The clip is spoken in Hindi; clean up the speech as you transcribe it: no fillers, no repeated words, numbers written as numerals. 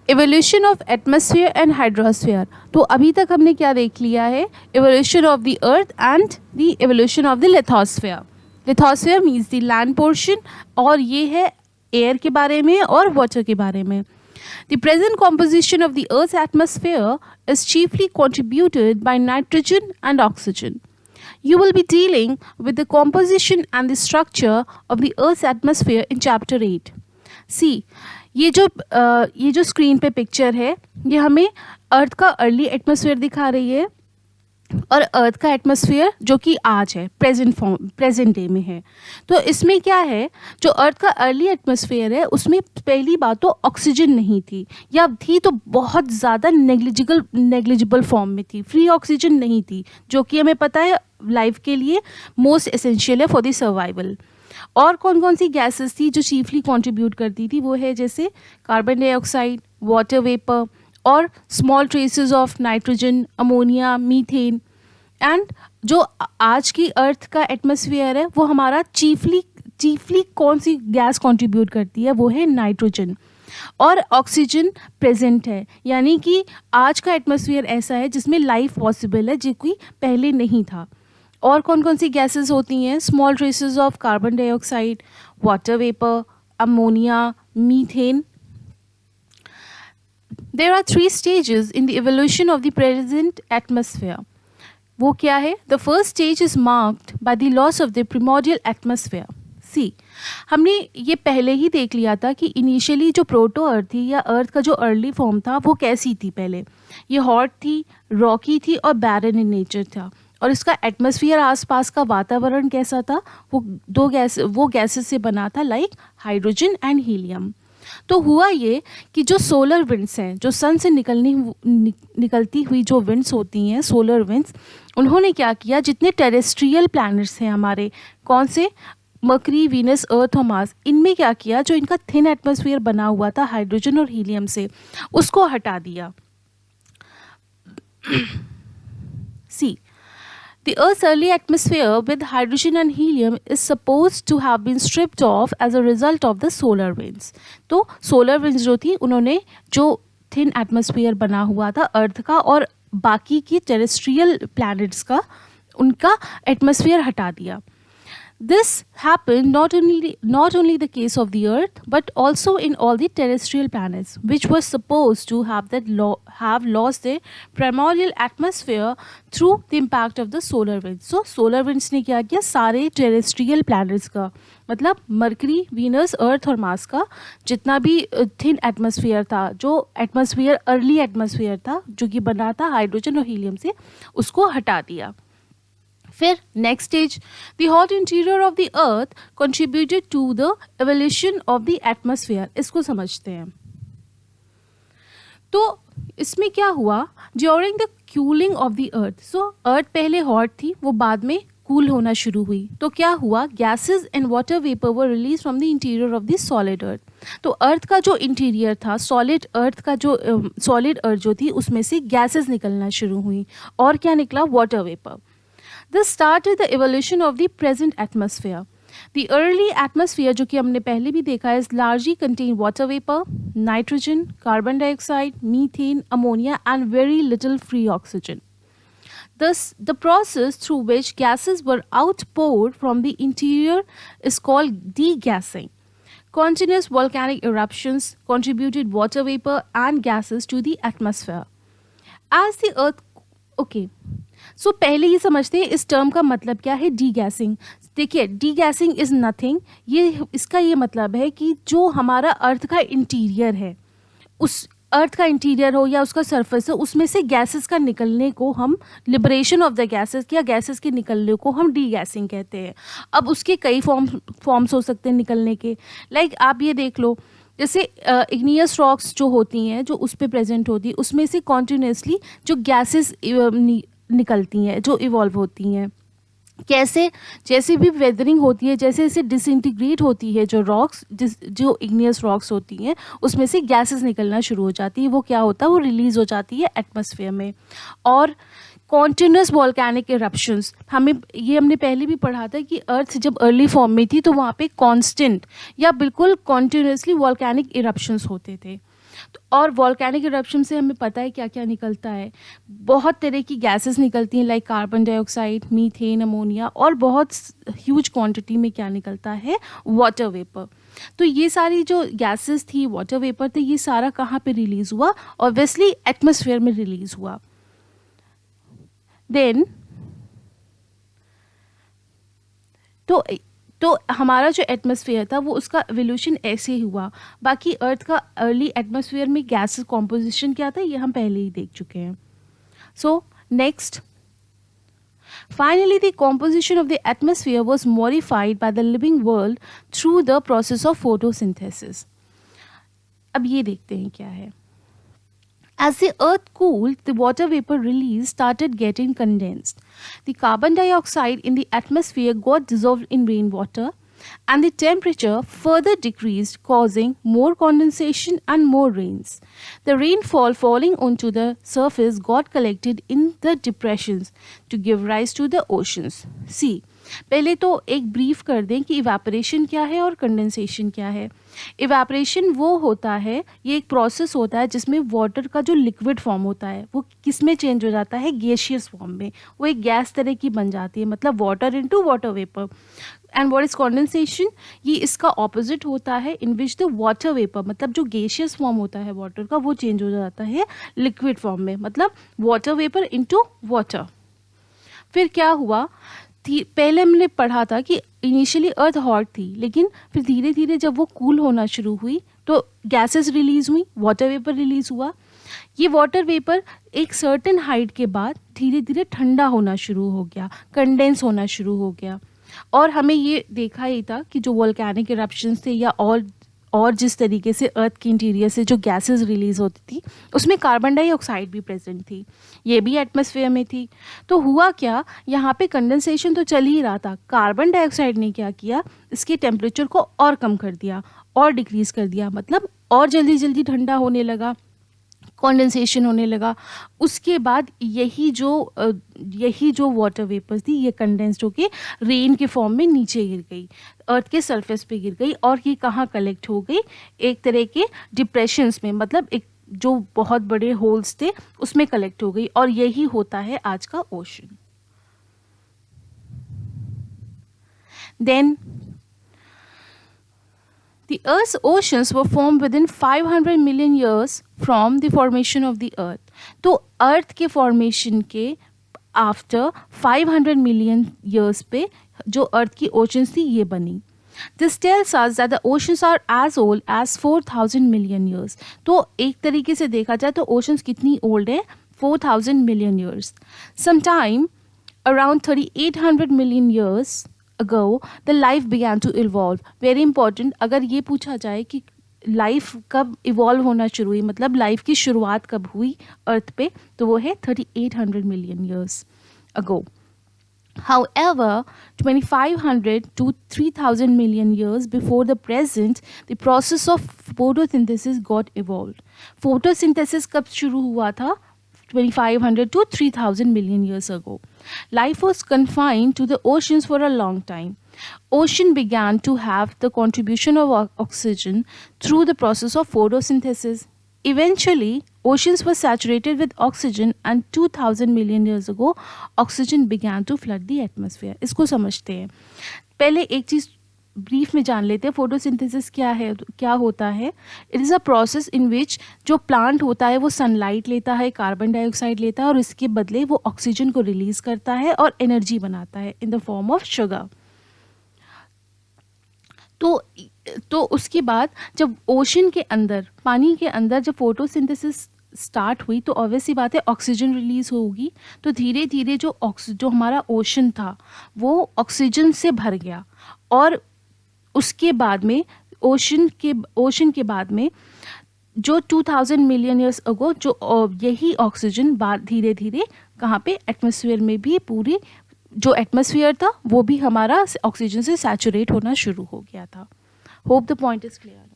Evolution of atmosphere and hydrosphere. तो अभी तक हमने क्या देख लिया है, evolution of the earth and the evolution of the lithosphere. Lithosphere means the land portion, और ये है एयर के बारे में और वाटर के बारे में। The present composition of the Earth's atmosphere is chiefly contributed by nitrogen and oxygen. You will be dealing with the composition and the structure of the Earth's atmosphere in Chapter 8. See, ये जो स्क्रीन पे पिक्चर है, ये हमें अर्थ का अर्ली एटमॉस्फेयर दिखा रही है और अर्थ का एटमॉस्फेयर जो कि आज है, प्रेजेंट डे में है। तो इसमें क्या है, जो अर्थ का अर्ली एटमॉस्फेयर है उसमें पहली बात तो ऑक्सीजन नहीं थी, या थी तो बहुत ज़्यादा नेग्लिजिबल फॉर्म में थी, फ्री ऑक्सीजन नहीं थी, जो कि हमें पता है लाइफ के लिए मोस्ट एसेंशियल है फॉर द सर्वाइवल। और कौन कौन सी गैसेस थी जो चीफली कंट्रीब्यूट करती थी, वो है जैसे कार्बन डाइऑक्साइड, वाटर वेपर और small traces of nitrogen, ammonia, methane. And जो आज की अर्थ का एटमॉस्फेयर है वो हमारा चीफली कौन सी गैस कंट्रीब्यूट करती है, वो है नाइट्रोजन, और ऑक्सीजन प्रेजेंट है। यानी कि आज का एटमॉस्फेयर ऐसा है जिसमें लाइफ पॉसिबल है, जो कि पहले नहीं था। और कौन कौन सी गैसेस होती हैं, small traces of carbon dioxide, water vapour, ammonia, methane. There are 3 stages in the evolution of the present atmosphere. वो क्या है? The first stage is marked by the loss of the primordial atmosphere. See, हमने ये पहले ही देख लिया था कि इनिशियली जो प्रोटो अर्थ थी या अर्थ का जो अर्ली फॉर्म था वो कैसी थी। पहले ये हॉट थी, रॉकी थी और बैरन इन नेचर था, और इसका एटमॉस्फेयर आसपास का वातावरण कैसा था, वो गैसेस से बना था, लाइक हाइड्रोजन एंड हीलियम। तो हुआ ये कि जो सोलर विंड्स हैं, जो सन से निकलती हुई जो विंड्स होती हैं, सोलर विंड्स, उन्होंने क्या किया, जितने टेरेस्ट्रियल प्लैनेट्स हैं हमारे, कौन से, मरकरी, वीनस, अर्थ और मार्स, इनमें क्या किया, जो इनका थिन एटमॉस्फेयर बना हुआ था हाइड्रोजन और हीलियम से, उसको हटा दिया। सी, the Earth's early atmosphere with hydrogen and helium is supposed to have been stripped off as a result of the solar winds. तो solar winds जो थी, उन्होंने जो thin atmosphere बना हुआ था अर्थ का और बाकी की टेरेस्ट्रियल प्लैनेट्स का, उनका एटमॉस्फेयर हटा दिया। This happened not only the case of the Earth, but also in all the terrestrial planets, which were supposed to have lost their primordial atmosphere through the impact of the solar winds. So solar winds ने क्या किया, सारे terrestrial planets का, मतलब मरकरी, वीनस, अर्थ और मार्स का जितना भी थिन एटमॉस्फेयर था, जो एटमॉस्फेयर अर्ली एटमॉस्फेयर था जो कि बना था हाइड्रोजन और हीलियम से, उसको हटा दिया। फिर next stage, the hot interior of the earth contributed to the evolution of the atmosphere. इसको समझते हैं। तो इसमें क्या हुआ, during the cooling of the earth, so earth पहले हॉट थी, वो बाद में कूल होना शुरू हुई, तो क्या हुआ, gases and water vapour were release from the interior of the solid earth. तो अर्थ का जो इंटीरियर था, सॉलिड अर्थ जो थी, उसमें से गैसेस निकलना शुरू हुई, और क्या निकला, water vapour. This started the evolution of the present atmosphere. The early atmosphere, जो कि हमने पहले भी देखा है, is largely contained water vapor, nitrogen, carbon dioxide, methane, ammonia, and very little free oxygen. Thus, the process through which gases were outpoured from the interior is called degassing. Continuous volcanic eruptions contributed water vapor and gases to the atmosphere. As the Earth, okay. सो पहले ये समझते हैं इस टर्म का मतलब क्या है, डी गैसिंग। देखिए, डी गैसिंग इज़ नथिंग, इसका ये मतलब है कि जो हमारा अर्थ का इंटीरियर है, उस अर्थ का इंटीरियर हो या उसका सरफेस हो, उसमें से गैसेस का निकलने को हम, लिबरेशन ऑफ द गैसेस या गैसेस के निकलने को हम डी गैसिंग कहते हैं। अब उसके कई फॉर्म्स हो सकते हैं निकलने के, लाइक आप ये देख लो, जैसे इग्नियस रॉक्स जो होती हैं, जो उस पर प्रेजेंट होती है, उसमें से कॉन्टिन्यूसली जो गैसेस निकलती हैं, जो इवॉल्व होती हैं। कैसे, जैसे भी वेदरिंग होती है, जैसे जैसे डिसइंटीग्रेट होती है जो रॉक्स, जो इग्नियस रॉक्स होती हैं, उसमें से गैसेस निकलना शुरू हो जाती है, वो क्या होता है, वो रिलीज़ हो जाती है एटमॉस्फेयर में। और कॉन्टिन्यूस वॉल्केनिक इरप्शंस, हमने पहले भी पढ़ा था कि अर्थ जब अर्ली फॉर्म में थी तो वहाँ पे कांस्टेंट या बिल्कुल कॉन्टिन्यूसली वॉल्केनिक इरप्शंस होते थे। और वॉल्केनिक इरप्शन से हमें पता है क्या क्या निकलता है, बहुत तरह की गैसेस निकलती हैं like carbon dioxide, methane, ammonia, और बहुत ह्यूज क्वांटिटी में क्या निकलता है, वाटर वेपर। तो ये सारी जो गैसेस थी, वाटर वेपर थे, ये सारा कहाँ पे रिलीज़ हुआ, ऑब्वियसली एटमॉस्फेयर में रिलीज़ हुआ। देन तो हमारा जो एटमॉस्फेयर था वो उसका एवोल्यूशन ऐसे ही हुआ। बाकी अर्थ का अर्ली एटमॉस्फेयर में गैस कॉम्पोजिशन क्या था ये हम पहले ही देख चुके हैं। So next, finally the composition of the atmosphere was modified by the living world through the process of photosynthesis। अब ये देखते हैं क्या है। As the earth cooled, the water vapor release started getting condensed. The carbon dioxide in the atmosphere got dissolved in rainwater, and the temperature further decreased, causing more condensation and more rains. The rainfall falling onto the surface got collected in the depressions to give rise to the oceans. See, पहले तो एक ब्रीफ कर दें कि इवेपोरेशन क्या है और कंडेंसेशन क्या है। इवेपोरेशन वो होता है, ये एक प्रोसेस होता है जिसमें वाटर का जो लिक्विड फॉर्म होता है वो किस में चेंज हो जाता है, गैसियस फॉर्म में, वो एक गैस तरह की बन जाती है, मतलब water into water vapour. And what is condensation, ये इसका ऑपोजिट होता है, इन विच द वाटर वेपर, मतलब जो गैसियस फॉर्म होता है वाटर का वो चेंज हो जाता है लिक्विड फॉर्म में, मतलब वाटर वेपर इनटू वाटर। फिर क्या हुआ, पहले हमने पढ़ा था कि इनिशियली अर्थ हॉट थी, लेकिन फिर धीरे धीरे जब वो कूल होना शुरू हुई तो गैसेस रिलीज हुई, वाटर वेपर रिलीज हुआ। ये वाटर वेपर एक सर्टेन हाइट के बाद धीरे धीरे ठंडा होना शुरू हो गया, कंडेंस होना शुरू हो गया। और हमें ये देखा ही था कि जो वोल्केनिक इरप्शंस थे या और जिस तरीके से अर्थ के इंटीरियर से जो गैसेस रिलीज़ होती थी उसमें कार्बन डाइऑक्साइड भी प्रेजेंट थी, ये भी एटमॉस्फेयर में थी। तो हुआ क्या, यहाँ पे कंडेंसेशन तो चल ही रहा था, कार्बन डाइऑक्साइड ने क्या किया, इसके टेम्परेचर को और कम कर दिया और डिक्रीज़ कर दिया, मतलब और जल्दी जल्दी ठंडा होने लगा, कंडेंसेशन होने लगा। उसके बाद यही जो वाटर वेपर्स थी ये कंडेंस्ड होके रेन के फॉर्म में नीचे गिर गई, अर्थ के सरफेस पे गिर गई, और ये कहाँ कलेक्ट हो गई, एक तरह के डिप्रेशंस में, मतलब एक जो बहुत बड़े होल्स थे उसमें कलेक्ट हो गई, और यही होता है आज का ocean. Then the Earth's oceans were formed within 500 million years from the formation of the Earth. तो अर्थ के फॉर्मेशन के आफ्टर 500 मिलियन ईयर्स पे जो अर्थ की ओशंस थी ये बनी। This tells us that the oceans are as old as 4000 million years. तो एक तरीके से देखा जाए तो ओशंस कितनी ओल्ड है, 4000 million years. Sometime around 3800 million years ago the life began to evolve. Very important, अगर ये पूछा जाए कि लाइफ कब इवॉल्व होना शुरू हुई, मतलब लाइफ की शुरुआत कब हुई अर्थ पे, तो वो है 3800 million years ago. However, 2500 to 3000 million years before the present, the process of photosynthesis got evolved. Photosynthesis कब शुरू हुआ था, 2500 to 3000 million years ago. Life was confined to the oceans for a long time. Ocean began to have the contribution of oxygen through the process of photosynthesis. Eventually, oceans were saturated with oxygen, and 2000 million years ago, oxygen began to flood the atmosphere. इसको समझते हैं। पहले एक चीज़ ब्रीफ में जान लेते हैं, फोटोसिंथेसिस क्या है, क्या होता है। It is a process in which जो प्लांट होता है वो सनलाइट लेता है, कार्बन डाइऑक्साइड लेता है, और इसके बदले वो ऑक्सीजन को रिलीज़ करता है और एनर्जी बनाता है in the form of sugar. तो उसके बाद जब ओशन के अंदर, पानी के अंदर जब फोटोसिंथेसिस स्टार्ट हुई तो ऑब्वियसली बात है ऑक्सीजन रिलीज़ होगी, तो धीरे धीरे जो हमारा ओशन था वो ऑक्सीजन से भर गया, और उसके बाद में ओशन के बाद में जो 2000 मिलियन ईयर्स अगो जो यही ऑक्सीजन बाद धीरे धीरे कहाँ पे, एटमॉस्फेयर में भी, पूरी जो एटमॉस्फेयर था वो भी हमारा ऑक्सीजन से सैचुरेट होना शुरू हो गया था। Hope the point is clear.